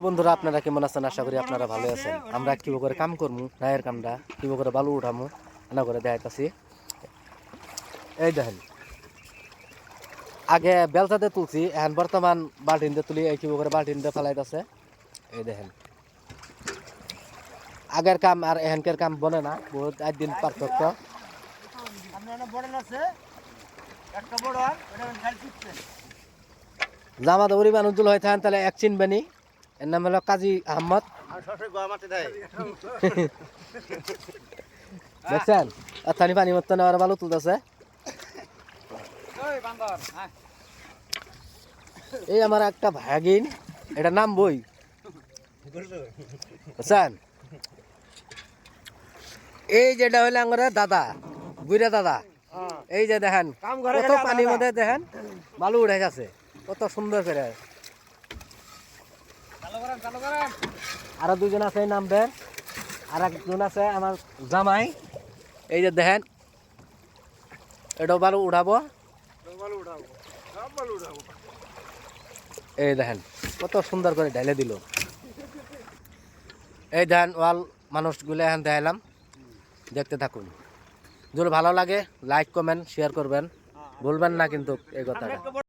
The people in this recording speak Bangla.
বন্ধুরা আপনারা কেমন আছেন? আশা করি আপনারা ভালো আছেন। আমরা কি করে কাম করবো, নায়ের কামটা কি করে বালু উঠামু এনা করে দেখাইতাছি। এই দেখেন, আগে বেলচাতে তুলছি, এখন বর্তমান বাল্টিন দিয়ে তুলি। এই কি করে বাল্টিন দিয়ে ফেলাইতেছে। এই দেখেন, আগের কাম আর এখানকার কাম বনে না, বহুত একদিন পার্থক্য। জামা দৌড়ি মানুষগুলো হয়ে থাকেন তাহলে এক চিনবেনি। এর নাম হলো কাজী আহমদ। দেখছেন অর্থানি পানি মতো নেওয়ার ভালো তুলতেছে। এই আমার একটা ভাগিন, এটা নাম বই বুঝছেন। এই যেটা হইলে আমার দাদা, বুড়া দাদা। এই যে দেখেন কত পানির মধ্যে দেখেন বালু উঠে গেছে, কত সুন্দর করে। আরো দুজন আছে নামবেন, আর একজন আছে আমার জামাই। এই যে দেখেন, এটাও বালু উঠাবো। এই দেখেন কত সুন্দর করে ঢেলে দিল। এই দেখেন ওয়াল মানুষগুলো এখন দেখালাম, দেখতে থাকুন। যদি ভালো লাগে লাইক কমেন্ট শেয়ার করবেন, ভুলবেন না কিন্তু এই কথাটা।